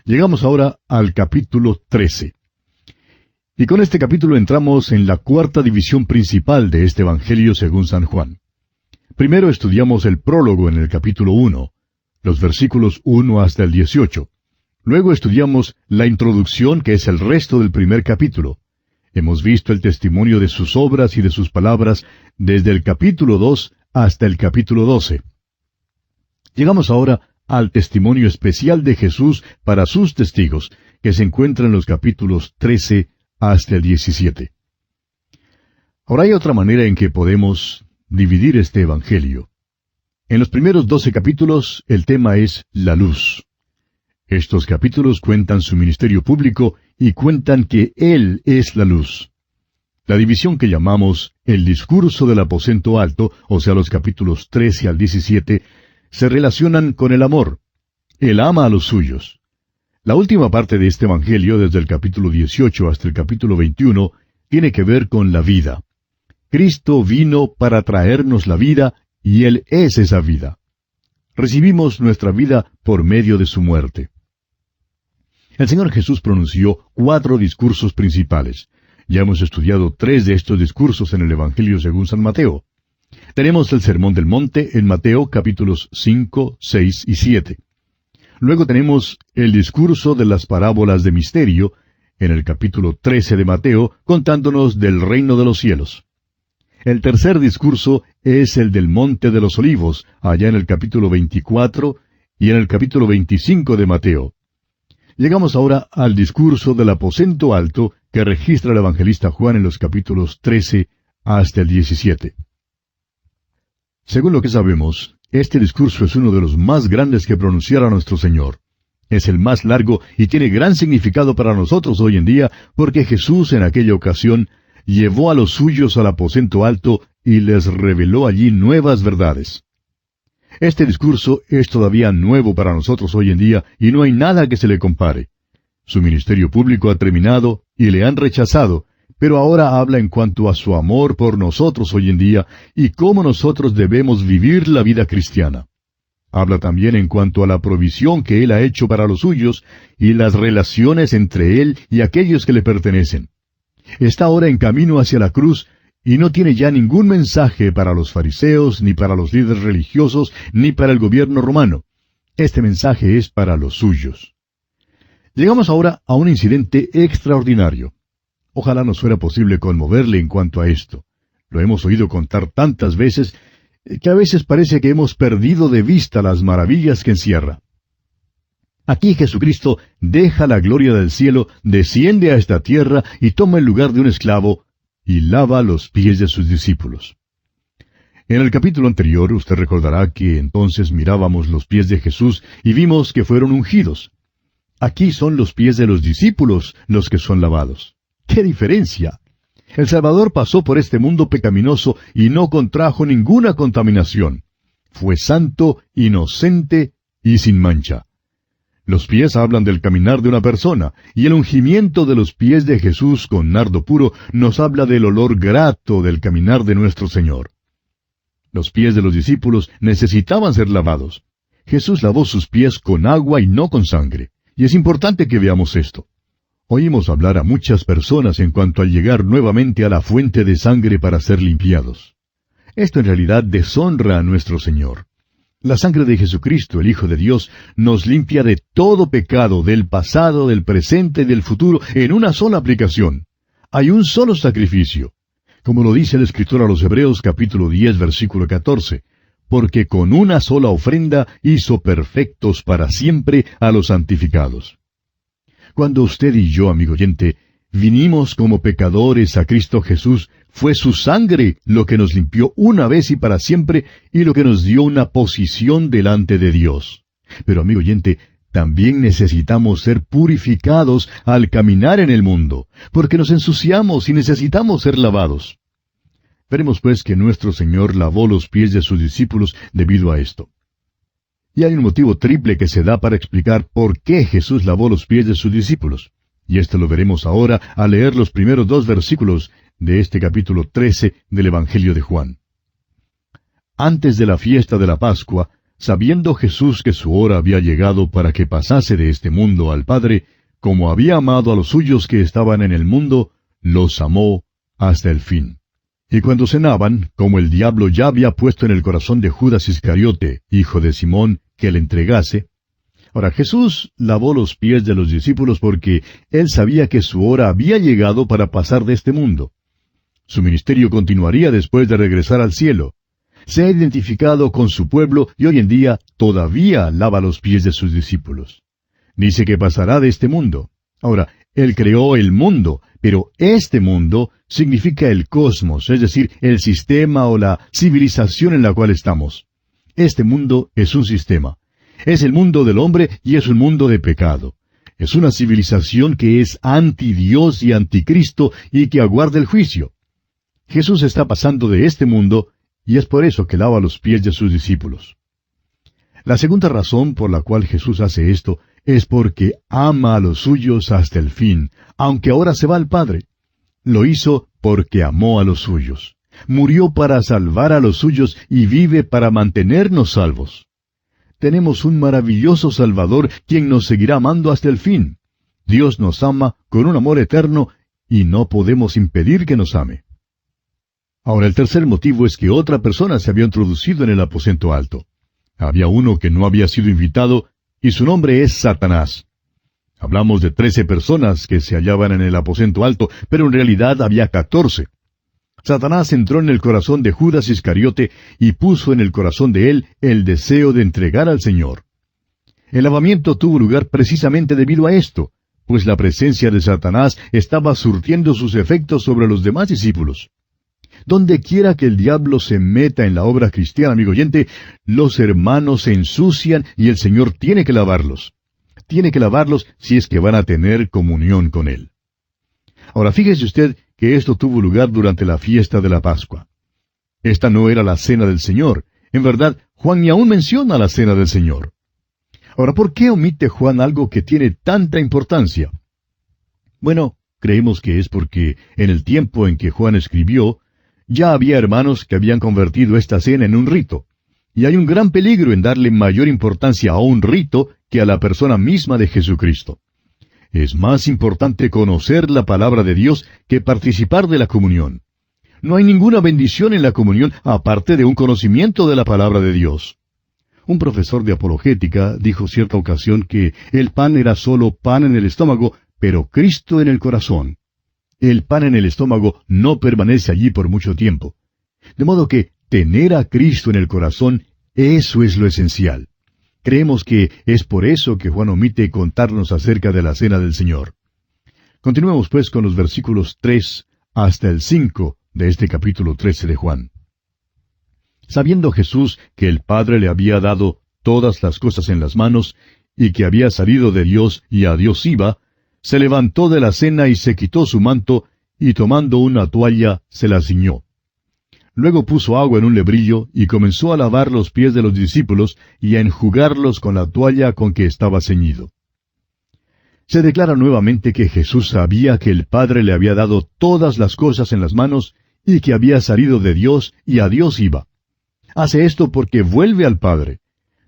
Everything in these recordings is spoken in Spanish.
Llegamos ahora al capítulo 13. Y con este capítulo entramos en la cuarta división principal de este Evangelio según San Juan. Primero estudiamos el prólogo en el capítulo 1, los versículos 1 hasta el 18. Luego estudiamos la introducción, que es el resto del primer capítulo. Hemos visto el testimonio de sus obras y de sus palabras desde el capítulo 2 hasta el capítulo 12. Llegamos ahora al testimonio especial de Jesús para sus testigos, que se encuentra en los capítulos 13 hasta el 17. Ahora hay otra manera en que podemos dividir este Evangelio. En los primeros 12 capítulos el tema es la luz. Estos capítulos cuentan su ministerio público y cuentan que Él es la luz. La división que llamamos el discurso del aposento alto, o sea los capítulos 13 al 17, se relacionan con el amor. Él ama a los suyos. La última parte de este Evangelio, desde el capítulo 18 hasta el capítulo 21, tiene que ver con la vida. Cristo vino para traernos la vida, y Él es esa vida. Recibimos nuestra vida por medio de su muerte. El Señor Jesús pronunció 4 discursos principales. Ya hemos estudiado 3 de estos discursos en el Evangelio según San Mateo. Tenemos el Sermón del Monte en Mateo capítulos 5, 6 y 7. Luego tenemos el discurso de las parábolas de misterio en el capítulo 13 de Mateo, contándonos del reino de los cielos. El tercer discurso es el del Monte de los Olivos, allá en el capítulo 24 y en el capítulo 25 de Mateo. Llegamos ahora al discurso del aposento alto que registra el evangelista Juan en los capítulos 13 hasta el 17. Según lo que sabemos, este discurso es uno de los más grandes que pronunciara nuestro Señor. Es el más largo y tiene gran significado para nosotros hoy en día, porque Jesús en aquella ocasión llevó a los suyos al aposento alto y les reveló allí nuevas verdades. Este discurso es todavía nuevo para nosotros hoy en día y no hay nada que se le compare. Su ministerio público ha terminado y le han rechazado, pero ahora habla en cuanto a su amor por nosotros hoy en día y cómo nosotros debemos vivir la vida cristiana. Habla también en cuanto a la provisión que Él ha hecho para los suyos y las relaciones entre Él y aquellos que le pertenecen. Está ahora en camino hacia la cruz y no tiene ya ningún mensaje para los fariseos, ni para los líderes religiosos, ni para el gobierno romano. Este mensaje es para los suyos. Llegamos ahora a un incidente extraordinario. Ojalá nos fuera posible conmoverle en cuanto a esto. Lo hemos oído contar tantas veces que a veces parece que hemos perdido de vista las maravillas que encierra. Aquí Jesucristo deja la gloria del cielo, desciende a esta tierra y toma el lugar de un esclavo y lava los pies de sus discípulos. En el capítulo anterior usted recordará que entonces mirábamos los pies de Jesús y vimos que fueron ungidos. Aquí son los pies de los discípulos los que son lavados. ¡Qué diferencia! El Salvador pasó por este mundo pecaminoso y no contrajo ninguna contaminación. Fue santo, inocente y sin mancha. Los pies hablan del caminar de una persona, y el ungimiento de los pies de Jesús con nardo puro nos habla del olor grato del caminar de nuestro Señor. Los pies de los discípulos necesitaban ser lavados. Jesús lavó sus pies con agua y no con sangre, y es importante que veamos esto. Oímos hablar a muchas personas en cuanto al llegar nuevamente a la fuente de sangre para ser limpiados. Esto en realidad deshonra a nuestro Señor. La sangre de Jesucristo, el Hijo de Dios, nos limpia de todo pecado, del pasado, del presente y del futuro, en una sola aplicación. Hay un solo sacrificio. Como lo dice el escritor a los Hebreos capítulo 10, versículo 14, porque con una sola ofrenda hizo perfectos para siempre a los santificados. Cuando usted y yo, amigo oyente, vinimos como pecadores a Cristo Jesús, fue su sangre lo que nos limpió una vez y para siempre y lo que nos dio una posición delante de Dios. Pero, amigo oyente, también necesitamos ser purificados al caminar en el mundo, porque nos ensuciamos y necesitamos ser lavados. Veremos pues que nuestro Señor lavó los pies de sus discípulos debido a esto. Y hay un motivo triple que se da para explicar por qué Jesús lavó los pies de sus discípulos. Y esto lo veremos ahora al leer los primeros 2 versículos de este capítulo 13 del Evangelio de Juan. Antes de la fiesta de la Pascua, sabiendo Jesús que su hora había llegado para que pasase de este mundo al Padre, como había amado a los suyos que estaban en el mundo, los amó hasta el fin. Y cuando cenaban, como el diablo ya había puesto en el corazón de Judas Iscariote, hijo de Simón, que le entregase, ahora Jesús lavó los pies de los discípulos porque él sabía que su hora había llegado para pasar de este mundo. Su ministerio continuaría después de regresar al cielo. Se ha identificado con su pueblo y hoy en día todavía lava los pies de sus discípulos. Dice que pasará de este mundo. Ahora, Él creó el mundo, pero este mundo significa el cosmos, es decir, el sistema o la civilización en la cual estamos. Este mundo es un sistema. Es el mundo del hombre y es un mundo de pecado. Es una civilización que es anti Dios y anticristo y que aguarda el juicio. Jesús está pasando de este mundo y es por eso que lava los pies de sus discípulos. La segunda razón por la cual Jesús hace esto es porque ama a los suyos hasta el fin, aunque ahora se va al Padre. Lo hizo porque amó a los suyos. Murió para salvar a los suyos y vive para mantenernos salvos. Tenemos un maravilloso Salvador quien nos seguirá amando hasta el fin. Dios nos ama con un amor eterno y no podemos impedir que nos ame. Ahora, el tercer motivo es que otra persona se había introducido en el aposento alto. Había uno que no había sido invitado, y su nombre es Satanás. Hablamos de 13 personas que se hallaban en el aposento alto, pero en realidad había 14. Satanás entró en el corazón de Judas Iscariote y puso en el corazón de él el deseo de entregar al Señor. El lavamiento tuvo lugar precisamente debido a esto, pues la presencia de Satanás estaba surtiendo sus efectos sobre los demás discípulos. Donde quiera que el diablo se meta en la obra cristiana, amigo oyente, los hermanos se ensucian y el Señor tiene que lavarlos. Tiene que lavarlos si es que van a tener comunión con Él. Ahora, fíjese usted que esto tuvo lugar durante la fiesta de la Pascua. Esta no era la cena del Señor. En verdad, Juan ni aún menciona la cena del Señor. Ahora, ¿por qué omite Juan algo que tiene tanta importancia? Bueno, creemos que es porque en el tiempo en que Juan escribió, ya había hermanos que habían convertido esta cena en un rito. Y hay un gran peligro en darle mayor importancia a un rito que a la persona misma de Jesucristo. Es más importante conocer la palabra de Dios que participar de la comunión. No hay ninguna bendición en la comunión aparte de un conocimiento de la palabra de Dios. Un profesor de apologética dijo cierta ocasión que el pan era solo pan en el estómago, pero Cristo en el corazón. El pan en el estómago no permanece allí por mucho tiempo. De modo que tener a Cristo en el corazón, eso es lo esencial. Creemos que es por eso que Juan omite contarnos acerca de la cena del Señor. Continuemos pues con los versículos 3 hasta el 5 de este capítulo 13 de Juan. Sabiendo Jesús que el Padre le había dado todas las cosas en las manos, y que había salido de Dios y a Dios iba, se levantó de la cena y se quitó su manto, y tomando una toalla se la ciñó. Luego puso agua en un lebrillo y comenzó a lavar los pies de los discípulos y a enjugarlos con la toalla con que estaba ceñido. Se declara nuevamente que Jesús sabía que el Padre le había dado todas las cosas en las manos y que había salido de Dios y a Dios iba. Hace esto porque vuelve al Padre.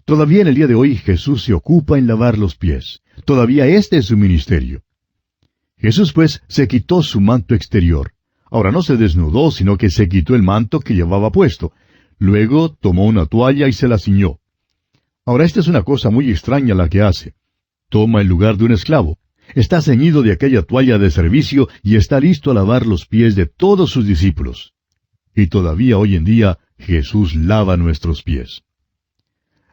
Todavía en el día de hoy Jesús se ocupa en lavar los pies. Todavía este es su ministerio. Jesús pues se quitó su manto exterior. Ahora no se desnudó, sino que se quitó el manto que llevaba puesto. Luego tomó una toalla y se la ciñó. Ahora esta es una cosa muy extraña la que hace. Toma el lugar de un esclavo. Está ceñido de aquella toalla de servicio y está listo a lavar los pies de todos sus discípulos. Y todavía hoy en día Jesús lava nuestros pies.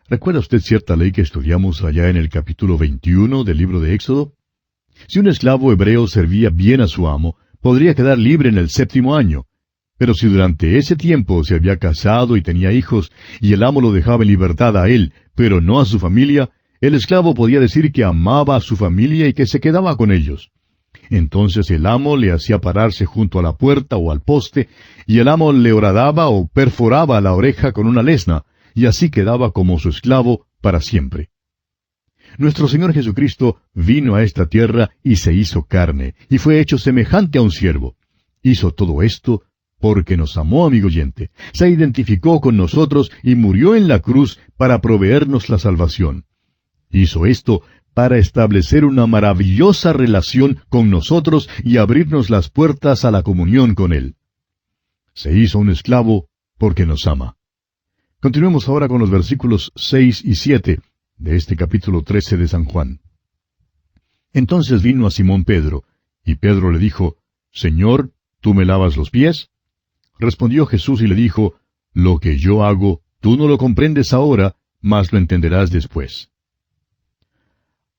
¿Recuerda usted cierta ley que estudiamos allá en el capítulo 21 del libro de Éxodo? Si un esclavo hebreo servía bien a su amo, podría quedar libre en el 7º año. Pero si durante ese tiempo se había casado y tenía hijos, y el amo lo dejaba en libertad a él, pero no a su familia, el esclavo podía decir que amaba a su familia y que se quedaba con ellos. Entonces el amo le hacía pararse junto a la puerta o al poste, y el amo le horadaba o perforaba la oreja con una lesna, y así quedaba como su esclavo para siempre. Nuestro Señor Jesucristo vino a esta tierra y se hizo carne, y fue hecho semejante a un siervo. Hizo todo esto porque nos amó, amigo oyente. Se identificó con nosotros y murió en la cruz para proveernos la salvación. Hizo esto para establecer una maravillosa relación con nosotros y abrirnos las puertas a la comunión con Él. Se hizo un esclavo porque nos ama. Continuemos ahora con los versículos 6 y 7 de este capítulo 13 de San Juan. Entonces vino a Simón Pedro, y Pedro le dijo, Señor, ¿tú me lavas los pies? Respondió Jesús y le dijo, Lo que yo hago, tú no lo comprendes ahora, mas lo entenderás después.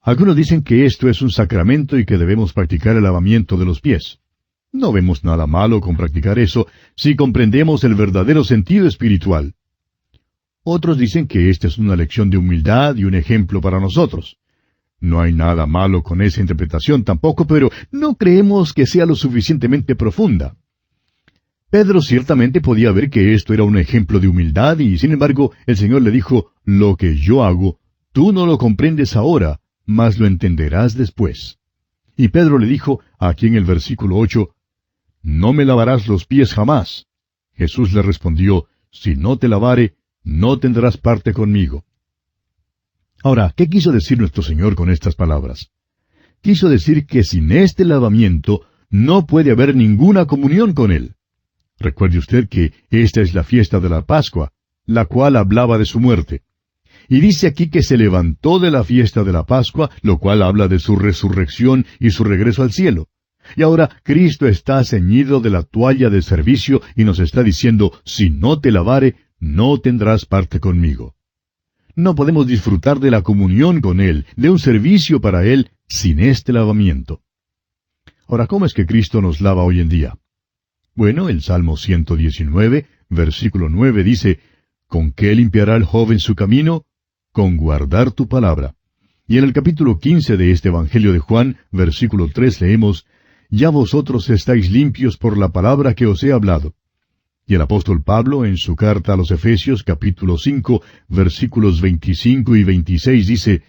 Algunos dicen que esto es un sacramento y que debemos practicar el lavamiento de los pies. No vemos nada malo con practicar eso si comprendemos el verdadero sentido espiritual. Otros dicen que esta es una lección de humildad y un ejemplo para nosotros. No hay nada malo con esa interpretación tampoco, pero no creemos que sea lo suficientemente profunda. Pedro ciertamente podía ver que esto era un ejemplo de humildad y, sin embargo, el Señor le dijo, Lo que yo hago, tú no lo comprendes ahora, mas lo entenderás después. Y Pedro le dijo, aquí en el versículo 8, No me lavarás los pies jamás. Jesús le respondió, Si no te lavare, no tendrás parte conmigo. Ahora, ¿qué quiso decir nuestro Señor con estas palabras? Quiso decir que sin este lavamiento no puede haber ninguna comunión con Él. Recuerde usted que esta es la fiesta de la Pascua, la cual hablaba de su muerte. Y dice aquí que se levantó de la fiesta de la Pascua, lo cual habla de su resurrección y su regreso al cielo. Y ahora Cristo está ceñido de la toalla de servicio y nos está diciendo, Si no te lavare, no tendrás parte conmigo. No podemos disfrutar de la comunión con Él, de un servicio para Él, sin este lavamiento. Ahora, ¿cómo es que Cristo nos lava hoy en día? Bueno, el Salmo 119, versículo 9 dice, ¿Con qué limpiará el joven su camino? Con guardar tu palabra. Y en el capítulo 15 de este Evangelio de Juan, versículo 3 leemos, Ya vosotros estáis limpios por la palabra que os he hablado. Y el apóstol Pablo, en su carta a los Efesios, capítulo 5, versículos 25 y 26, dice,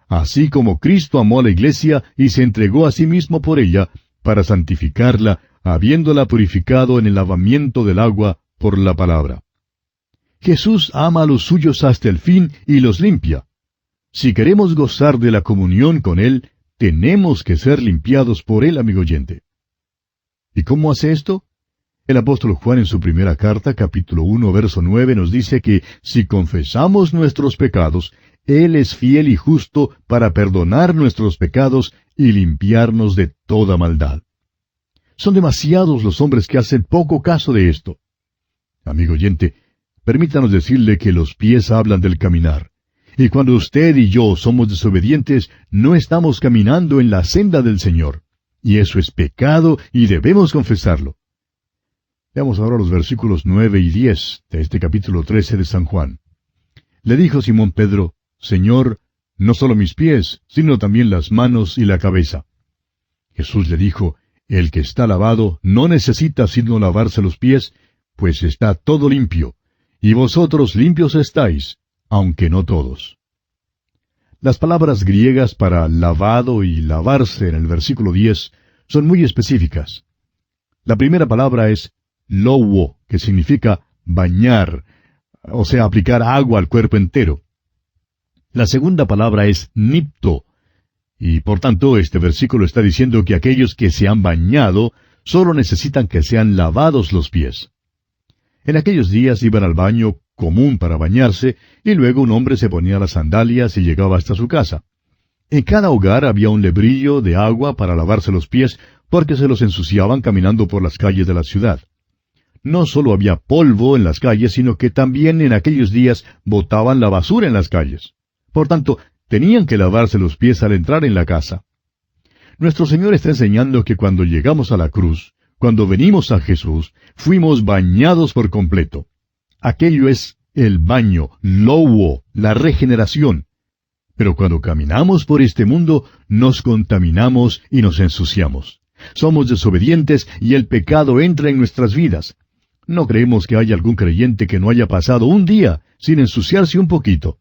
Así como Cristo amó a la iglesia y se entregó a sí mismo por ella, para santificarla, habiéndola purificado en el lavamiento del agua por la palabra. Jesús ama a los suyos hasta el fin y los limpia. Si queremos gozar de la comunión con Él, tenemos que ser limpiados por Él, amigo oyente. ¿Y cómo hace esto? El apóstol Juan en su primera carta, capítulo 1, verso 9, nos dice que si confesamos nuestros pecados, Él es fiel y justo para perdonar nuestros pecados y limpiarnos de toda maldad. Son demasiados los hombres que hacen poco caso de esto. Amigo oyente, permítanos decirle que los pies hablan del caminar. Y cuando usted y yo somos desobedientes, no estamos caminando en la senda del Señor. Y eso es pecado y debemos confesarlo. Veamos ahora los versículos 9 y 10 de este capítulo 13 de San Juan. Le dijo Simón Pedro, Señor, no solo mis pies, sino también las manos y la cabeza. Jesús le dijo, El que está lavado no necesita sino lavarse los pies, pues está todo limpio, y vosotros limpios estáis, aunque no todos. Las palabras griegas para lavado y lavarse en el versículo 10 son muy específicas. La primera palabra es louo, que significa bañar, o sea, aplicar agua al cuerpo entero. La segunda palabra es nipto, y por tanto este versículo está diciendo que aquellos que se han bañado solo necesitan que sean lavados los pies. En aquellos días iban al baño común para bañarse, y luego un hombre se ponía las sandalias y llegaba hasta su casa. En cada hogar había un lebrillo de agua para lavarse los pies, porque se los ensuciaban caminando por las calles de la ciudad. No solo había polvo en las calles, sino que también en aquellos días botaban la basura en las calles. Por tanto, tenían que lavarse los pies al entrar en la casa. Nuestro Señor está enseñando que cuando llegamos a la cruz, cuando venimos a Jesús, fuimos bañados por completo. Aquello es el baño, louo, la regeneración. Pero cuando caminamos por este mundo, nos contaminamos y nos ensuciamos. Somos desobedientes y el pecado entra en nuestras vidas. No creemos que haya algún creyente que no haya pasado un día sin ensuciarse un poquito.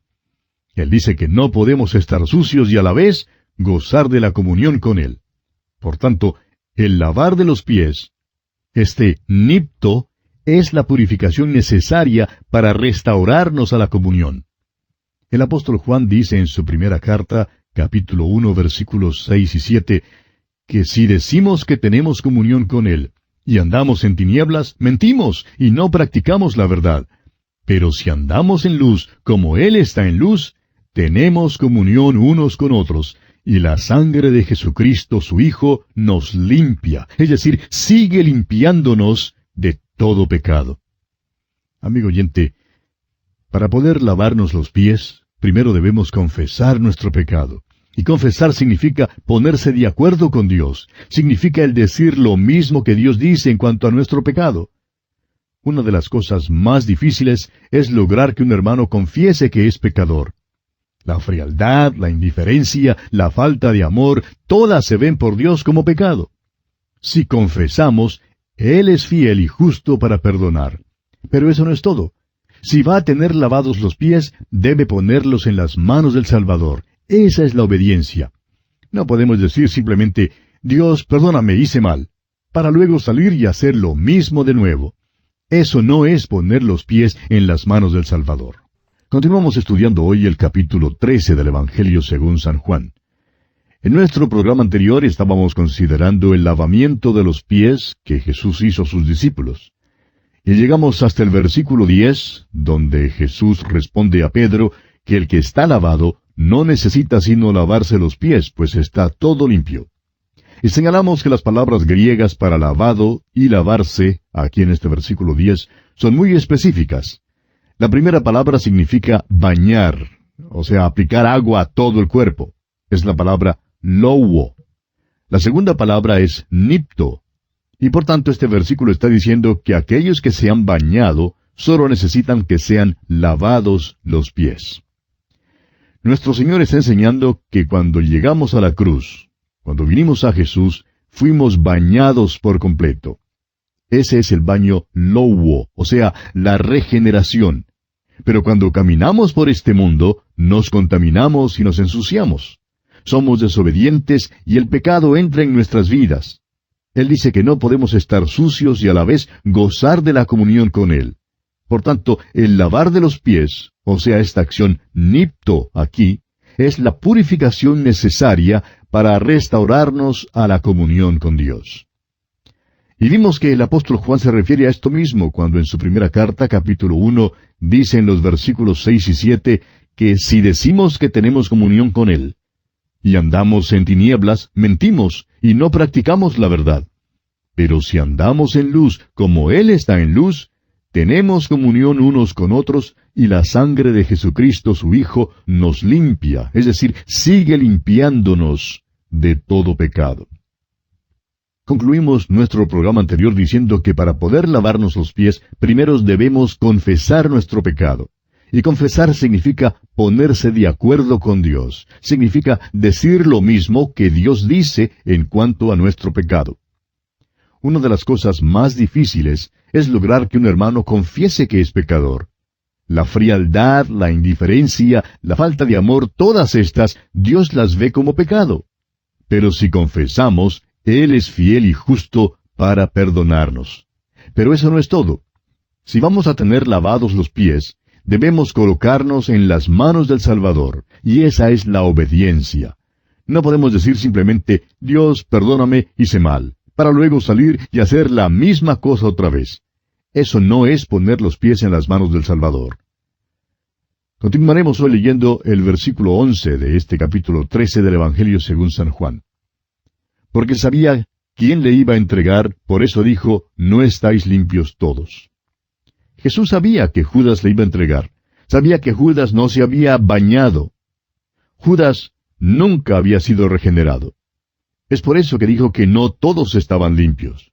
Él dice que no podemos estar sucios y a la vez gozar de la comunión con Él. Por tanto, el lavar de los pies, este nipto, es la purificación necesaria para restaurarnos a la comunión. El apóstol Juan dice en su primera carta, capítulo 1, versículos 6 y 7, que si decimos que tenemos comunión con Él, y andamos en tinieblas, mentimos y no practicamos la verdad. Pero si andamos en luz, como Él está en luz, tenemos comunión unos con otros, y la sangre de Jesucristo, su Hijo, nos limpia, es decir, sigue limpiándonos de todo pecado. Amigo oyente, para poder lavarnos los pies, primero debemos confesar nuestro pecado. Y confesar significa ponerse de acuerdo con Dios. Significa el decir lo mismo que Dios dice en cuanto a nuestro pecado. Una de las cosas más difíciles es lograr que un hermano confiese que es pecador. La frialdad, la indiferencia, la falta de amor, todas se ven por Dios como pecado. Si confesamos, Él es fiel y justo para perdonar. Pero eso no es todo. Si va a tener lavados los pies, debe ponerlos en las manos del Salvador. Esa es la obediencia. No podemos decir simplemente, Dios, perdóname, hice mal, para luego salir y hacer lo mismo de nuevo. Eso no es poner los pies en las manos del Salvador. Continuamos estudiando hoy el capítulo 13 del Evangelio según San Juan. En nuestro programa anterior estábamos considerando el lavamiento de los pies que Jesús hizo a sus discípulos. Y llegamos hasta el versículo 10, donde Jesús responde a Pedro que el que está lavado no necesita sino lavarse los pies, pues está todo limpio. Y señalamos que las palabras griegas para lavado y lavarse, aquí en este versículo 10, son muy específicas. La primera palabra significa bañar, o sea, aplicar agua a todo el cuerpo. Es la palabra louo. La segunda palabra es nipto. Y por tanto este versículo está diciendo que aquellos que se han bañado solo necesitan que sean lavados los pies. Nuestro Señor está enseñando que cuando llegamos a la cruz, cuando vinimos a Jesús, fuimos bañados por completo. Ese es el baño louo, o sea, la regeneración. Pero cuando caminamos por este mundo, nos contaminamos y nos ensuciamos. Somos desobedientes y el pecado entra en nuestras vidas. Él dice que no podemos estar sucios y a la vez gozar de la comunión con Él. Por tanto, el lavar de los pies, o sea, esta acción nipto aquí, es la purificación necesaria para restaurarnos a la comunión con Dios. Y vimos que el apóstol Juan se refiere a esto mismo cuando en su primera carta, capítulo 1, dice en los versículos 6 y 7, que si decimos que tenemos comunión con Él, y andamos en tinieblas, mentimos, y no practicamos la verdad. Pero si andamos en luz, como Él está en luz, tenemos comunión unos con otros, y la sangre de Jesucristo su Hijo nos limpia, es decir, sigue limpiándonos de todo pecado. Concluimos nuestro programa anterior diciendo que para poder lavarnos los pies, primero debemos confesar nuestro pecado. Y confesar significa ponerse de acuerdo con Dios. Significa decir lo mismo que Dios dice en cuanto a nuestro pecado. Una de las cosas más difíciles es lograr que un hermano confiese que es pecador. La frialdad, la indiferencia, la falta de amor, todas estas, Dios las ve como pecado. Pero si confesamos, Él es fiel y justo para perdonarnos. Pero eso no es todo. Si vamos a tener lavados los pies, debemos colocarnos en las manos del Salvador, y esa es la obediencia. No podemos decir simplemente, Dios, perdóname, hice mal, para luego salir y hacer la misma cosa otra vez. Eso no es poner los pies en las manos del Salvador. Continuaremos hoy leyendo el versículo 11 de este capítulo 13 del Evangelio según San Juan. Porque sabía quién le iba a entregar, por eso dijo, no estáis limpios todos. Jesús sabía que Judas le iba a entregar. Sabía que Judas no se había bañado. Judas nunca había sido regenerado. Es por eso que dijo que no todos estaban limpios.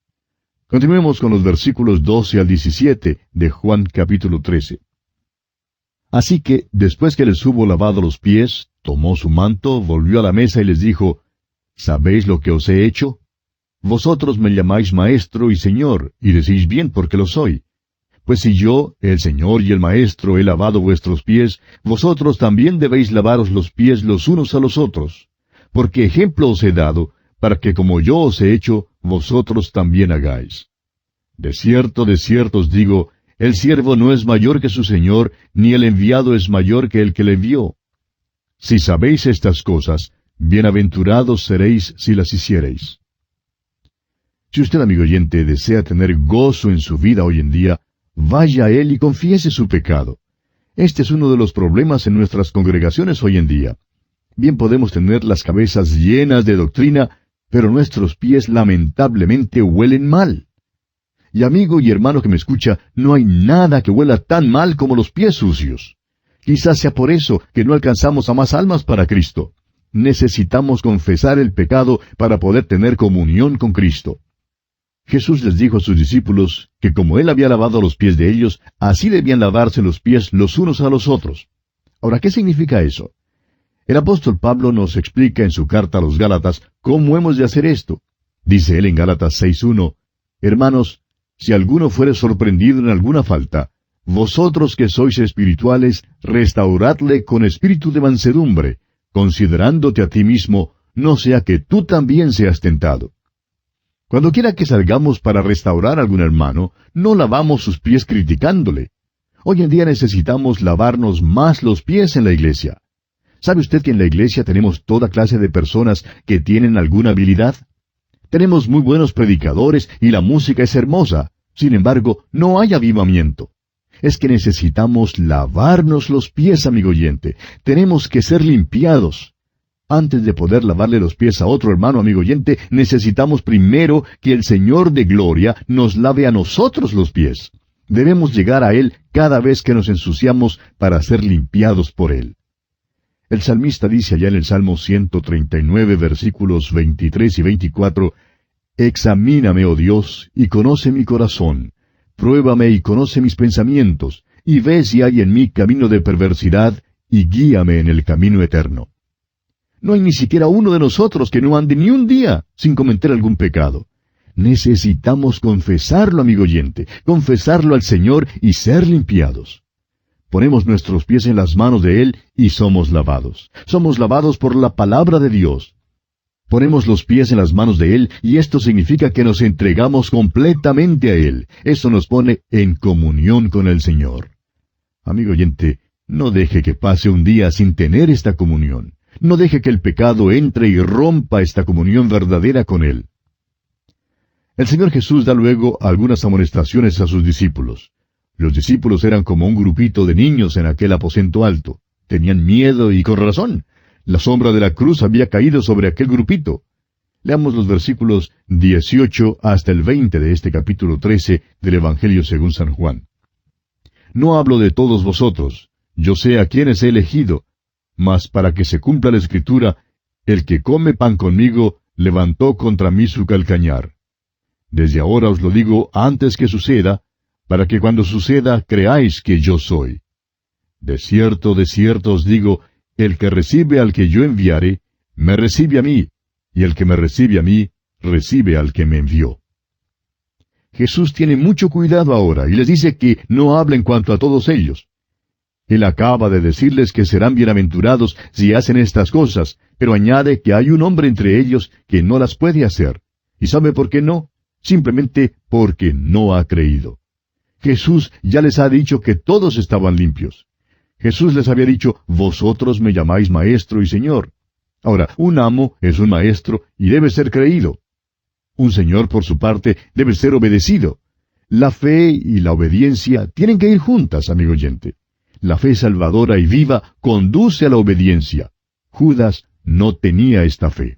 Continuemos con los versículos 12 al 17 de Juan capítulo 13. Así que, después que les hubo lavado los pies, tomó su manto, volvió a la mesa y les dijo, ¿sabéis lo que os he hecho? Vosotros me llamáis Maestro y Señor, y decís bien porque lo soy. Pues si yo, el Señor y el Maestro, he lavado vuestros pies, vosotros también debéis lavaros los pies los unos a los otros. Porque ejemplo os he dado, para que como yo os he hecho, vosotros también hagáis. De cierto os digo, el siervo no es mayor que su señor, ni el enviado es mayor que el que le envió. Si sabéis estas cosas, bienaventurados seréis si las hiciereis. Si usted, amigo oyente, desea tener gozo en su vida hoy en día, vaya a Él y confiese su pecado. Este es uno de los problemas en nuestras congregaciones hoy en día. Bien podemos tener las cabezas llenas de doctrina, pero nuestros pies lamentablemente huelen mal. Y amigo y hermano que me escucha, no hay nada que huela tan mal como los pies sucios. Quizás sea por eso que no alcanzamos a más almas para Cristo. Necesitamos confesar el pecado para poder tener comunión con Cristo. Jesús les dijo a sus discípulos que como Él había lavado los pies de ellos, así debían lavarse los pies los unos a los otros. Ahora, ¿qué significa eso? El apóstol Pablo nos explica en su carta a los Gálatas cómo hemos de hacer esto. Dice él en Gálatas 6:1, Hermanos, si alguno fuere sorprendido en alguna falta, vosotros que sois espirituales, restauradle con espíritu de mansedumbre, considerándote a ti mismo, no sea que tú también seas tentado. Cuando quiera que salgamos para restaurar a algún hermano, no lavamos sus pies criticándole. Hoy en día necesitamos lavarnos más los pies en la iglesia. ¿Sabe usted que en la iglesia tenemos toda clase de personas que tienen alguna habilidad? Tenemos muy buenos predicadores y la música es hermosa. Sin embargo, no hay avivamiento. Es que necesitamos lavarnos los pies, amigo oyente. Tenemos que ser limpiados. Antes de poder lavarle los pies a otro hermano, amigo oyente, necesitamos primero que el Señor de gloria nos lave a nosotros los pies. Debemos llegar a Él cada vez que nos ensuciamos para ser limpiados por Él. El salmista dice allá en el Salmo 139, versículos 23 y 24, Examíname, oh Dios, y conoce mi corazón. Pruébame y conoce mis pensamientos, y ve si hay en mí camino de perversidad, y guíame en el camino eterno. No hay ni siquiera uno de nosotros que no ande ni un día sin cometer algún pecado. Necesitamos confesarlo, amigo oyente, confesarlo al Señor y ser limpiados. Ponemos nuestros pies en las manos de Él y somos lavados. Somos lavados por la palabra de Dios. Ponemos los pies en las manos de Él y esto significa que nos entregamos completamente a Él. Eso nos pone en comunión con el Señor. Amigo oyente, no deje que pase un día sin tener esta comunión. No deje que el pecado entre y rompa esta comunión verdadera con Él. El Señor Jesús da luego algunas amonestaciones a sus discípulos. Los discípulos eran como un grupito de niños en aquel aposento alto. Tenían miedo y con razón. La sombra de la cruz había caído sobre aquel grupito. Leamos los versículos 18 hasta el 20 de este capítulo 13 del Evangelio según San Juan. No hablo de todos vosotros, yo sé a quienes he elegido, mas para que se cumpla la Escritura, el que come pan conmigo levantó contra mí su calcañar. Desde ahora os lo digo antes que suceda, para que cuando suceda creáis que yo soy. De cierto os digo, el que recibe al que yo enviare, me recibe a mí, y el que me recibe a mí, recibe al que me envió. Jesús tiene mucho cuidado ahora, y les dice que no hablen cuanto a todos ellos. Él acaba de decirles que serán bienaventurados si hacen estas cosas, pero añade que hay un hombre entre ellos que no las puede hacer. ¿Y sabe por qué no? Simplemente porque no ha creído. Jesús ya les ha dicho que todos estaban limpios. Jesús les había dicho, vosotros me llamáis maestro y señor. Ahora, un amo es un maestro y debe ser creído. Un señor, por su parte, debe ser obedecido. La fe y la obediencia tienen que ir juntas, amigo oyente. La fe salvadora y viva conduce a la obediencia. Judas no tenía esta fe.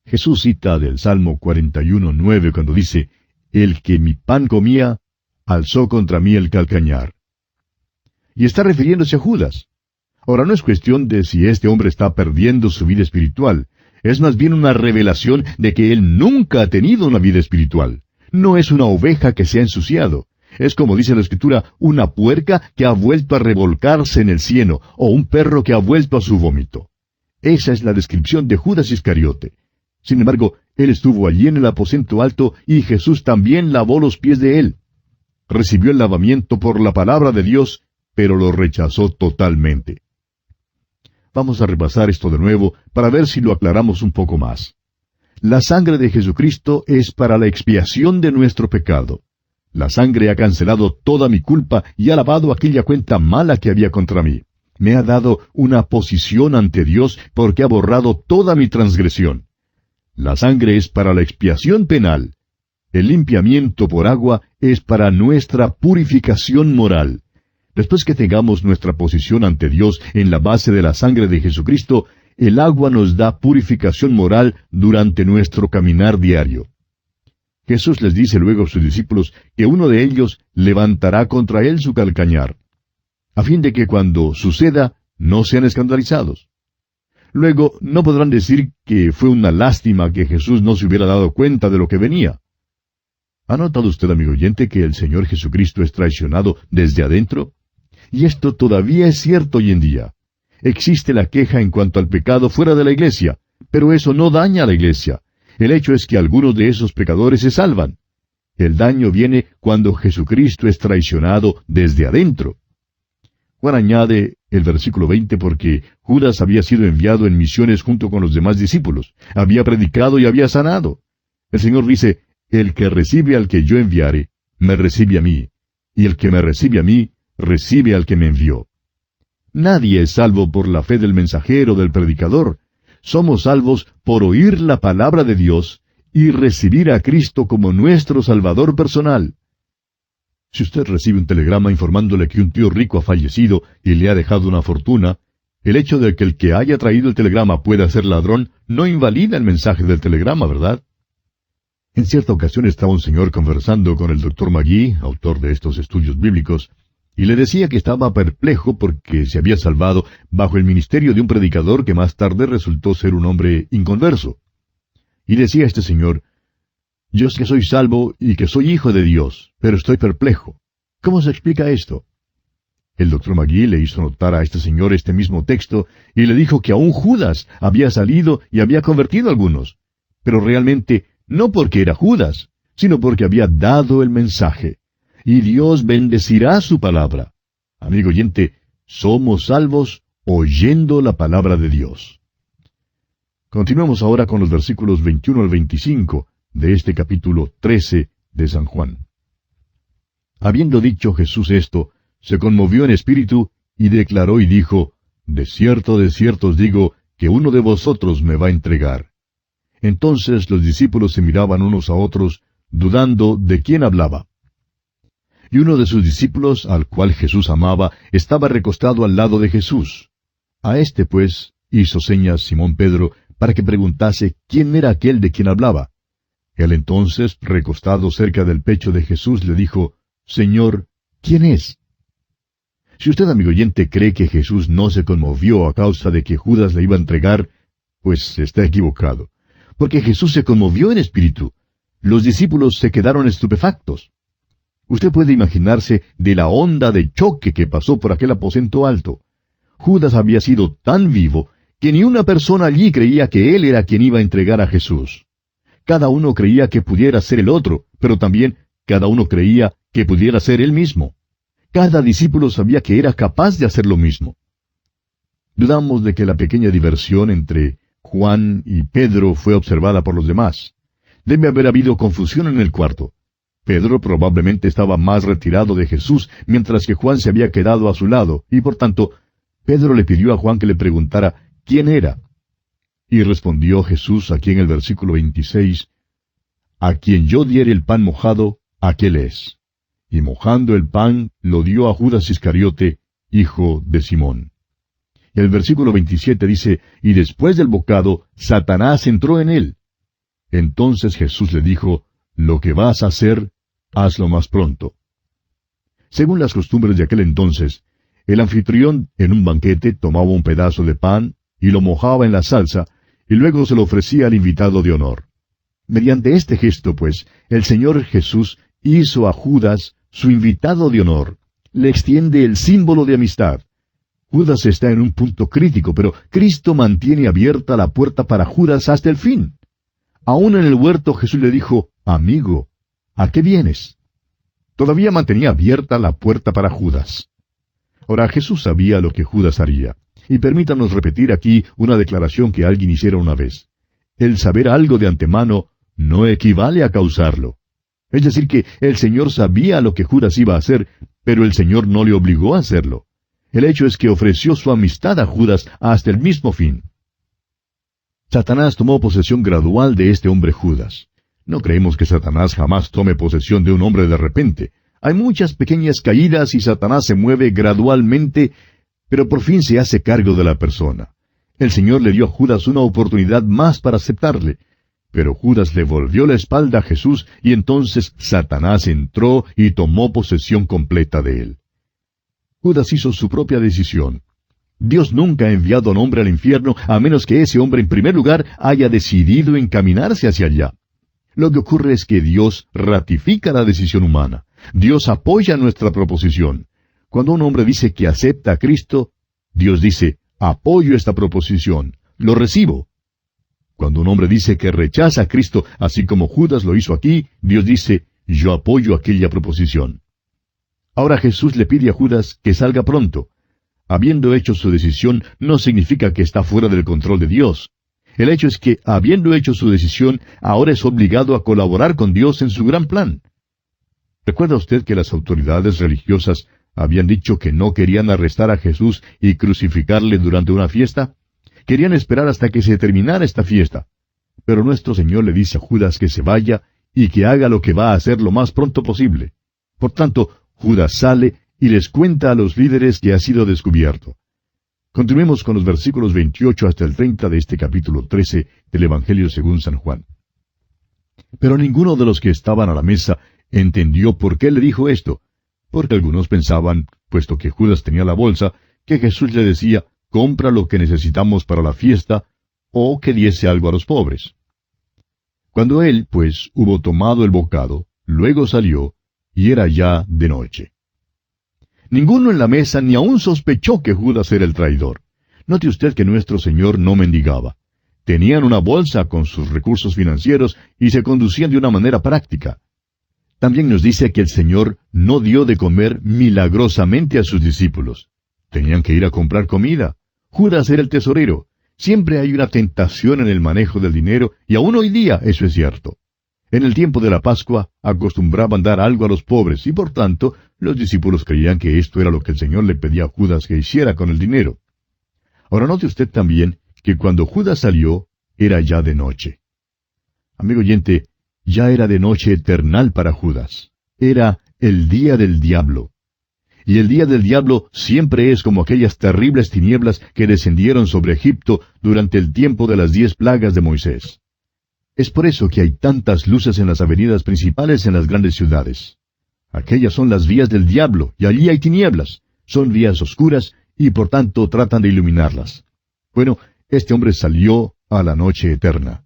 Jesús cita del Salmo 41:9 cuando dice, el que mi pan comía, alzó contra mí el calcañar. Y está refiriéndose a Judas. Ahora no es cuestión de si este hombre está perdiendo su vida espiritual. Es más bien una revelación de que él nunca ha tenido una vida espiritual. No es una oveja que se ha ensuciado. Es como dice la Escritura, una puerca que ha vuelto a revolcarse en el cieno, o un perro que ha vuelto a su vómito. Esa es la descripción de Judas Iscariote. Sin embargo, él estuvo allí en el aposento alto y Jesús también lavó los pies de él. Recibió el lavamiento por la palabra de Dios, pero lo rechazó totalmente. Vamos a repasar esto de nuevo para ver si lo aclaramos un poco más. La sangre de Jesucristo es para la expiación de nuestro pecado. La sangre ha cancelado toda mi culpa y ha lavado aquella cuenta mala que había contra mí. Me ha dado una posición ante Dios porque ha borrado toda mi transgresión. La sangre es para la expiación penal. El limpiamiento por agua es para nuestra purificación moral. Después que tengamos nuestra posición ante Dios en la base de la sangre de Jesucristo, el agua nos da purificación moral durante nuestro caminar diario. Jesús les dice luego a sus discípulos que uno de ellos levantará contra él su calcañar, a fin de que cuando suceda no sean escandalizados. Luego no podrán decir que fue una lástima que Jesús no se hubiera dado cuenta de lo que venía. ¿Ha notado usted, amigo oyente, que el Señor Jesucristo es traicionado desde adentro? Y esto todavía es cierto hoy en día. Existe la queja en cuanto al pecado fuera de la iglesia, pero eso no daña a la iglesia. El hecho es que algunos de esos pecadores se salvan. El daño viene cuando Jesucristo es traicionado desde adentro. Juan añade el versículo 20 porque Judas había sido enviado en misiones junto con los demás discípulos, había predicado y había sanado. El Señor dice, el que recibe al que yo enviare, me recibe a mí, y el que me recibe a mí, recibe al que me envió. Nadie es salvo por la fe del mensajero, del predicador. Somos salvos por oír la palabra de Dios y recibir a Cristo como nuestro Salvador personal. Si usted recibe un telegrama informándole que un tío rico ha fallecido y le ha dejado una fortuna, el hecho de que el que haya traído el telegrama pueda ser ladrón no invalida el mensaje del telegrama, ¿verdad? En cierta ocasión estaba un señor conversando con el Dr. Magee, autor de estos estudios bíblicos, y le decía que estaba perplejo porque se había salvado bajo el ministerio de un predicador que más tarde resultó ser un hombre inconverso. Y decía este señor, yo sé que soy salvo y que soy hijo de Dios, pero estoy perplejo. ¿Cómo se explica esto? El Dr. Magee le hizo notar a este señor este mismo texto y le dijo que aún Judas había salido y había convertido a algunos, pero realmente no porque era Judas, sino porque había dado el mensaje. Y Dios bendecirá su palabra. Amigo oyente, somos salvos oyendo la palabra de Dios. Continuamos ahora con los versículos 21 al 25 de este capítulo 13 de San Juan. Habiendo dicho Jesús esto, se conmovió en espíritu y declaró y dijo, de cierto os digo, que uno de vosotros me va a entregar. Entonces los discípulos se miraban unos a otros, dudando de quién hablaba. Y uno de sus discípulos, al cual Jesús amaba, estaba recostado al lado de Jesús. A este, pues, hizo señas Simón Pedro, para que preguntase quién era aquel de quien hablaba. Él entonces, recostado cerca del pecho de Jesús, le dijo, Señor, ¿quién es? Si usted, amigo oyente, cree que Jesús no se conmovió a causa de que Judas le iba a entregar, pues está equivocado. Porque Jesús se conmovió en espíritu. Los discípulos se quedaron estupefactos. Usted puede imaginarse de la onda de choque que pasó por aquel aposento alto. Judas había sido tan vivo que ni una persona allí creía que él era quien iba a entregar a Jesús. Cada uno creía que pudiera ser el otro, pero también cada uno creía que pudiera ser él mismo. Cada discípulo sabía que era capaz de hacer lo mismo. Dudamos de que la pequeña diversión entre Juan y Pedro fue observada por los demás. Debe haber habido confusión en el cuarto. Pedro probablemente estaba más retirado de Jesús, mientras que Juan se había quedado a su lado, y por tanto, Pedro le pidió a Juan que le preguntara quién era. Y respondió Jesús aquí en el versículo 26, a quien yo diere el pan mojado, aquel es. Y mojando el pan, lo dio a Judas Iscariote, hijo de Simón. Y el versículo 27 dice, y después del bocado, Satanás entró en él. Entonces Jesús le dijo, lo que vas a hacer, hazlo más pronto. Según las costumbres de aquel entonces, el anfitrión en un banquete tomaba un pedazo de pan y lo mojaba en la salsa, y luego se lo ofrecía al invitado de honor. Mediante este gesto, pues, el Señor Jesús hizo a Judas su invitado de honor. Le extiende el símbolo de amistad. Judas está en un punto crítico, pero Cristo mantiene abierta la puerta para Judas hasta el fin. Aún en el huerto Jesús le dijo, amigo, ¿a qué vienes? Todavía mantenía abierta la puerta para Judas. Ahora Jesús sabía lo que Judas haría. Y permítanos repetir aquí una declaración que alguien hiciera una vez. el saber algo de antemano no equivale a causarlo. Es decir, que el Señor sabía lo que Judas iba a hacer, pero el Señor no le obligó a hacerlo. El hecho es que ofreció su amistad a Judas hasta el mismo fin. Satanás tomó posesión gradual de este hombre Judas. No creemos que Satanás jamás tome posesión de un hombre de repente. Hay muchas pequeñas caídas y Satanás se mueve gradualmente, pero por fin se hace cargo de la persona. El Señor le dio a Judas una oportunidad más para aceptarle, pero Judas le volvió la espalda a Jesús y entonces Satanás entró y tomó posesión completa de él. Judas hizo su propia decisión. Dios nunca ha enviado a un hombre al infierno a menos que ese hombre en primer lugar haya decidido encaminarse hacia allá. Lo que ocurre es que Dios ratifica la decisión humana. Dios apoya nuestra proposición. Cuando un hombre dice que acepta a Cristo, Dios dice, apoyo esta proposición, lo recibo. Cuando un hombre dice que rechaza a Cristo, así como Judas lo hizo aquí, Dios dice, yo apoyo aquella proposición. Ahora Jesús le pide a Judas que salga pronto. Habiendo hecho su decisión, no significa que está fuera del control de Dios. El hecho es que, habiendo hecho su decisión, ahora es obligado a colaborar con Dios en su gran plan. ¿Recuerda usted que las autoridades religiosas habían dicho que no querían arrestar a Jesús y crucificarle durante una fiesta? Querían esperar hasta que se terminara esta fiesta. Pero nuestro Señor le dice a Judas que se vaya y que haga lo que va a hacer lo más pronto posible. Por tanto, Judas sale y les cuenta a los líderes que ha sido descubierto. Continuemos con los versículos 28 hasta el 30 de este capítulo 13 del Evangelio según San Juan. Pero ninguno de los que estaban a la mesa entendió por qué le dijo esto, porque algunos pensaban, puesto que Judas tenía la bolsa, que Jesús le decía, compra lo que necesitamos para la fiesta, o que diese algo a los pobres. Cuando él, pues, hubo tomado el bocado, luego salió, y era ya de noche. Ninguno en la mesa ni aun sospechó que Judas era el traidor. Note usted que nuestro Señor no mendigaba. Tenían una bolsa con sus recursos financieros y se conducían de una manera práctica. También nos dice que el Señor no dio de comer milagrosamente a sus discípulos. Tenían que ir a comprar comida. Judas era el tesorero. Siempre hay una tentación en el manejo del dinero, y aún hoy día eso es cierto. En el tiempo de la Pascua acostumbraban dar algo a los pobres, y por tanto los discípulos creían que esto era lo que el Señor le pedía a Judas que hiciera con el dinero. Ahora note usted también que cuando Judas salió, era ya de noche. Amigo oyente, ya era de noche eternal para Judas. Era el día del diablo. Y el día del diablo siempre es como aquellas terribles tinieblas que descendieron sobre Egipto durante el tiempo de las 10 plagas de Moisés. Es por eso que hay tantas luces en las avenidas principales en las grandes ciudades. Aquellas son las vías del diablo, y allí hay tinieblas. Son vías oscuras, y por tanto tratan de iluminarlas. Bueno, este hombre salió a la noche eterna.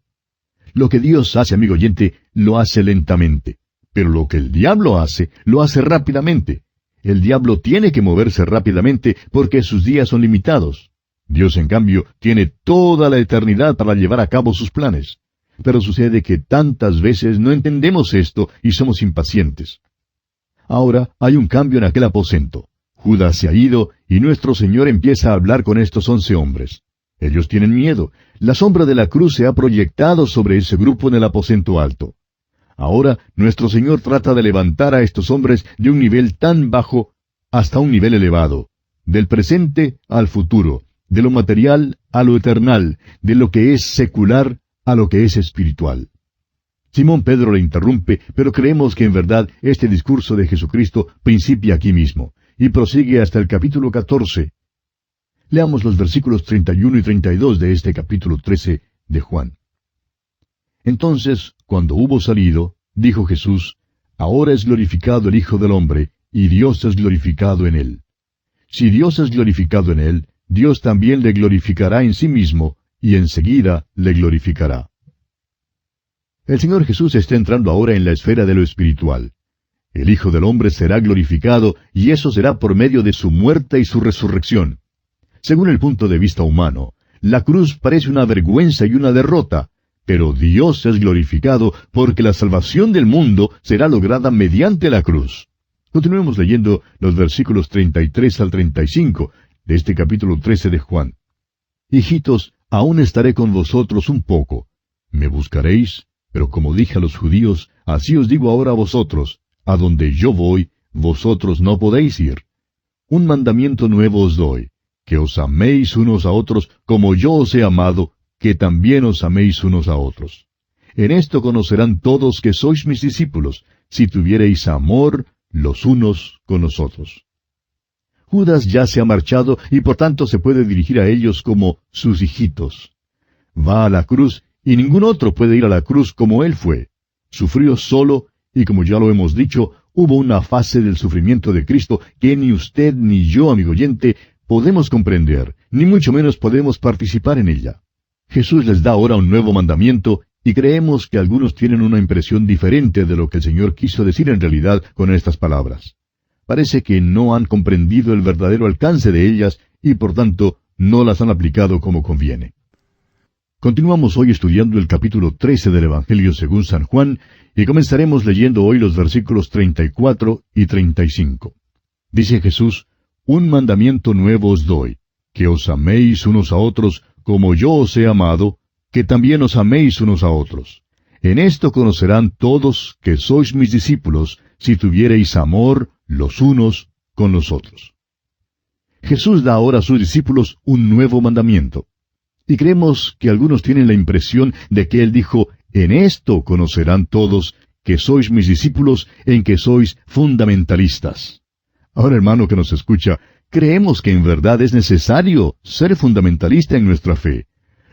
Lo que Dios hace, amigo oyente, lo hace lentamente. Pero lo que el diablo hace, lo hace rápidamente. El diablo tiene que moverse rápidamente porque sus días son limitados. Dios, en cambio, tiene toda la eternidad para llevar a cabo sus planes. Pero sucede que tantas veces no entendemos esto y somos impacientes. Ahora hay un cambio en aquel aposento. Judas se ha ido y nuestro Señor empieza a hablar con estos 11 hombres. Ellos tienen miedo. La sombra de la cruz se ha proyectado sobre ese grupo en el aposento alto. Ahora nuestro Señor trata de levantar a estos hombres de un nivel tan bajo hasta un nivel elevado, del presente al futuro, de lo material a lo eternal, de lo que es secular a lo que es espiritual. Simón Pedro le interrumpe, pero creemos que en verdad este discurso de Jesucristo principia aquí mismo, y prosigue hasta el capítulo 14. Leamos los versículos 31 y 32 de este capítulo 13 de Juan. Entonces, cuando hubo salido, dijo Jesús, ahora es glorificado el Hijo del Hombre, y Dios es glorificado en él. Si Dios es glorificado en él, Dios también le glorificará en sí mismo, y enseguida le glorificará. El Señor Jesús está entrando ahora en la esfera de lo espiritual. El Hijo del Hombre será glorificado, y eso será por medio de su muerte y su resurrección. Según el punto de vista humano, la cruz parece una vergüenza y una derrota, pero Dios es glorificado porque la salvación del mundo será lograda mediante la cruz. Continuemos leyendo los versículos 33 al 35 de este capítulo 13 de Juan. Hijitos, aún estaré con vosotros un poco. buscaréis, pero como dije a los judíos, así os digo ahora a vosotros, a donde yo voy, vosotros no podéis ir. Un mandamiento nuevo os doy, que os améis unos a otros como yo os he amado, que también os améis unos a otros. En esto conocerán todos que sois mis discípulos, si tuviereis amor los unos con los otros. Judas ya se ha marchado y por tanto se puede dirigir a ellos como sus hijitos. Va a la cruz y ningún otro puede ir a la cruz como él fue. Sufrió solo y como ya lo hemos dicho, hubo una fase del sufrimiento de Cristo que ni usted ni yo, amigo oyente, podemos comprender, ni mucho menos podemos participar en ella. Jesús les da ahora un nuevo mandamiento y creemos que algunos tienen una impresión diferente de lo que el Señor quiso decir en realidad con estas palabras. Parece que no han comprendido el verdadero alcance de ellas y por tanto no las han aplicado como conviene. Continuamos hoy estudiando el capítulo 13 del Evangelio según San Juan y comenzaremos leyendo hoy los versículos 34 y 35. Dice Jesús, un mandamiento nuevo os doy, que os améis unos a otros como yo os he amado, que también os améis unos a otros. En esto conocerán todos que sois mis discípulos, si tuviereis amor los unos con los otros. Jesús da ahora a sus discípulos un nuevo mandamiento. Y creemos que algunos tienen la impresión de que Él dijo, en esto conocerán todos que sois mis discípulos, en que sois fundamentalistas. Ahora, hermano que nos escucha, creemos que en verdad es necesario ser fundamentalista en nuestra fe.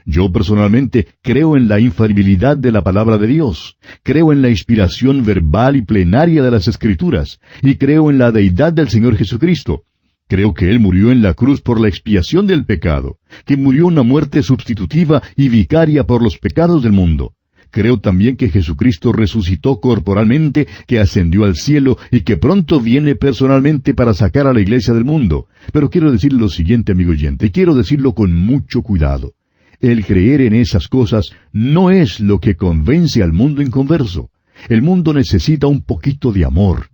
Yo personalmente creo en la infalibilidad de la palabra de Dios, creo en la inspiración verbal y plenaria de las Escrituras, y creo en la deidad del Señor Jesucristo. Creo que Él murió en la cruz por la expiación del pecado, que murió una muerte sustitutiva y vicaria por los pecados del mundo. Creo también que Jesucristo resucitó corporalmente, que ascendió al cielo y que pronto viene personalmente para sacar a la iglesia del mundo. Pero quiero decirle lo siguiente, amigo oyente, y quiero decirlo con mucho cuidado. El creer en esas cosas no es lo que convence al mundo inconverso. El mundo necesita un poquito de amor.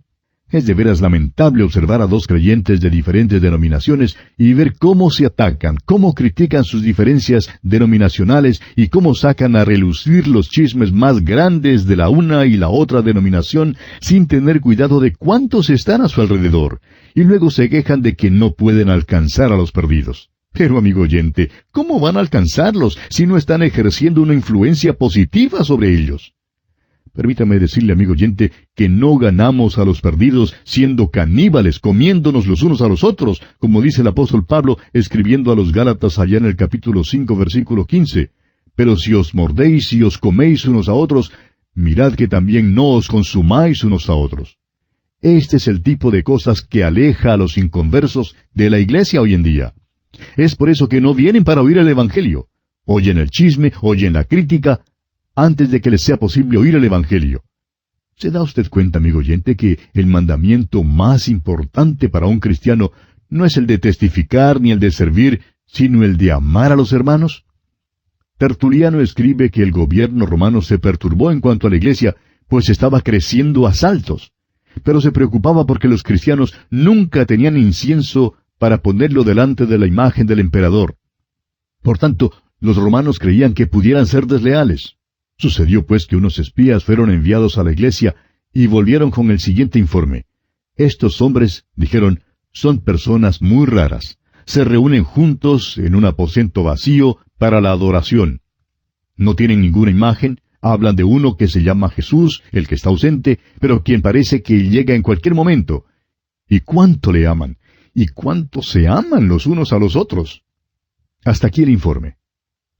Es de veras lamentable observar a dos creyentes de diferentes denominaciones y ver cómo se atacan, cómo critican sus diferencias denominacionales y cómo sacan a relucir los chismes más grandes de la una y la otra denominación sin tener cuidado de cuántos están a su alrededor, y luego se quejan de que no pueden alcanzar a los perdidos. Pero, amigo oyente, ¿cómo van a alcanzarlos si no están ejerciendo una influencia positiva sobre ellos? Permítame decirle, amigo oyente, que no ganamos a los perdidos siendo caníbales, comiéndonos los unos a los otros, como dice el apóstol Pablo escribiendo a los Gálatas allá en el capítulo 5, versículo 15. Pero si os mordéis y os coméis unos a otros, mirad que también no os consumáis unos a otros. Este es el tipo de cosas que aleja a los inconversos de la iglesia hoy en día. Es por eso que no vienen para oír el Evangelio. Oyen el chisme, oyen la crítica, antes de que les sea posible oír el Evangelio. ¿Se da usted cuenta, amigo oyente, que el mandamiento más importante para un cristiano no es el de testificar ni el de servir, sino el de amar a los hermanos? Tertuliano escribe que el gobierno romano se perturbó en cuanto a la iglesia, pues estaba creciendo a saltos. Pero se preocupaba porque los cristianos nunca tenían incienso para ponerlo delante de la imagen del emperador. Por tanto, los romanos creían que pudieran ser desleales. Sucedió pues que unos espías fueron enviados a la iglesia y volvieron con el siguiente informe. Estos hombres, dijeron, son personas muy raras. Se reúnen juntos en un aposento vacío para la adoración. No tienen ninguna imagen, hablan de uno que se llama Jesús, el que está ausente, pero quien parece que llega en cualquier momento. ¿Y cuánto le aman? ¿Y cuánto se aman los unos a los otros? Hasta aquí el informe.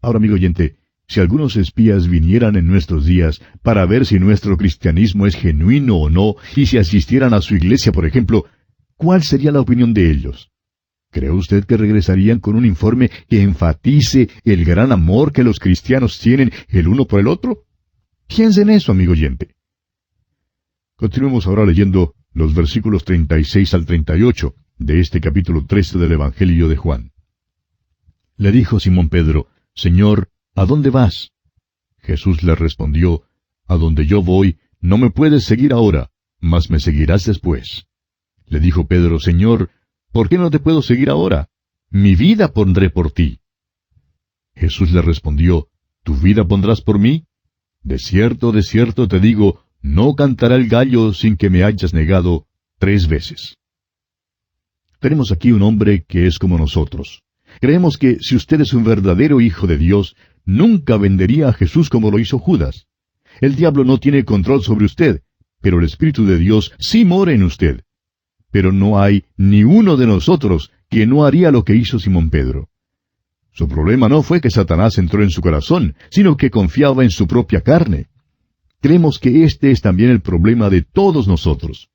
Ahora, amigo oyente, si algunos espías vinieran en nuestros días para ver si nuestro cristianismo es genuino o no, y si asistieran a su iglesia, por ejemplo, ¿cuál sería la opinión de ellos? ¿Cree usted que regresarían con un informe que enfatice el gran amor que los cristianos tienen el uno por el otro? Piense en eso, amigo oyente. Continuemos ahora leyendo los versículos 36 al 38 de este capítulo 13 del Evangelio de Juan. Le dijo Simón Pedro, Señor, ¿a dónde vas? Jesús le respondió, A donde yo voy, no me puedes seguir ahora, mas me seguirás después. Le dijo Pedro, Señor, ¿por qué no te puedo seguir ahora? Mi vida pondré por ti. Jesús le respondió, ¿Tu vida pondrás por mí? de cierto te digo, no cantará el gallo sin que me hayas negado 3 veces. Tenemos aquí un hombre que es como nosotros. Creemos que si usted es un verdadero hijo de Dios, nunca vendería a Jesús como lo hizo Judas. El diablo no tiene control sobre usted, pero el Espíritu de Dios sí mora en usted. Pero no hay ni uno de nosotros que no haría lo que hizo Simón Pedro. Su problema no fue que Satanás entró en su corazón, sino que confiaba en su propia carne. Creemos que este es también el problema de todos nosotros.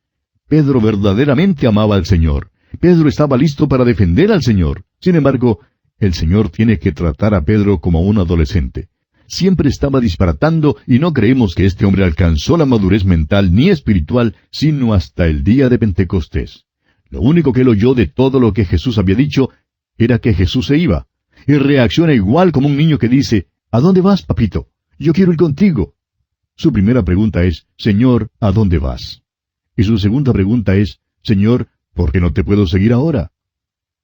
Pedro verdaderamente amaba al Señor. Pedro estaba listo para defender al Señor. Sin embargo, el Señor tiene que tratar a Pedro como a un adolescente. Siempre estaba disparatando y no creemos que este hombre alcanzó la madurez mental ni espiritual sino hasta el día de Pentecostés. Lo único que él oyó de todo lo que Jesús había dicho era que Jesús se iba. Y reacciona igual como un niño que dice, ¿a dónde vas, papito? Yo quiero ir contigo. Su primera pregunta es, Señor, ¿a dónde vas? Y su segunda pregunta es, Señor, ¿por qué no te puedo seguir ahora?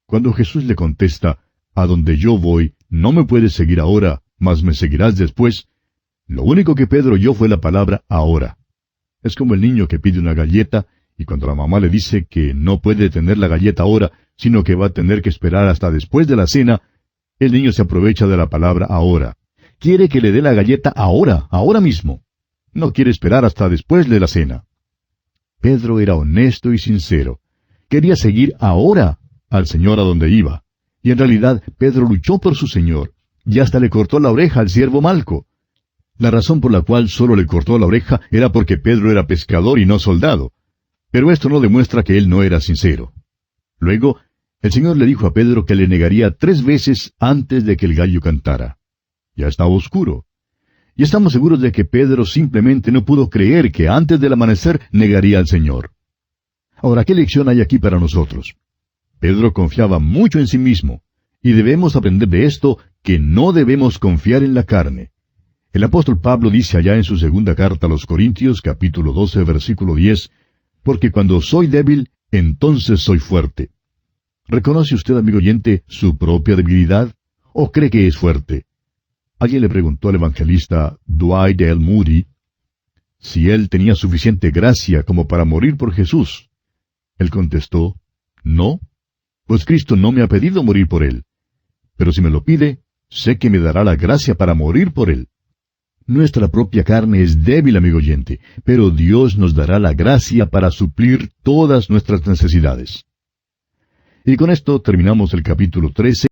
Cuando Jesús le contesta, a donde yo voy, no me puedes seguir ahora, mas me seguirás después, lo único que Pedro oyó fue la palabra ahora. Es como el niño que pide una galleta, y cuando la mamá le dice que no puede tener la galleta ahora, sino que va a tener que esperar hasta después de la cena, el niño se aprovecha de la palabra ahora. Quiere que le dé la galleta ahora, ahora mismo. No quiere esperar hasta después de la cena. Pedro era honesto y sincero. Quería seguir ahora al Señor a donde iba. Y en realidad Pedro luchó por su Señor, y hasta le cortó la oreja al siervo Malco. La razón por la cual solo le cortó la oreja era porque Pedro era pescador y no soldado. Pero esto no demuestra que él no era sincero. Luego, el Señor le dijo a Pedro que le negaría 3 veces antes de que el gallo cantara. Ya estaba oscuro. Y estamos seguros de que Pedro simplemente no pudo creer que antes del amanecer negaría al Señor. Ahora, ¿qué lección hay aquí para nosotros? Pedro confiaba mucho en sí mismo, y debemos aprender de esto que no debemos confiar en la carne. El apóstol Pablo dice allá en su segunda carta a los Corintios, capítulo 12, versículo 10, porque cuando soy débil, entonces soy fuerte. ¿Reconoce usted, amigo oyente, su propia debilidad? ¿O cree que es fuerte? Alguien le preguntó al evangelista Dwight L. Moody si él tenía suficiente gracia como para morir por Jesús. Él contestó, no, pues Cristo no me ha pedido morir por él. Pero si me lo pide, sé que me dará la gracia para morir por él. Nuestra propia carne es débil, amigo oyente, pero Dios nos dará la gracia para suplir todas nuestras necesidades. Y con esto terminamos el capítulo 13.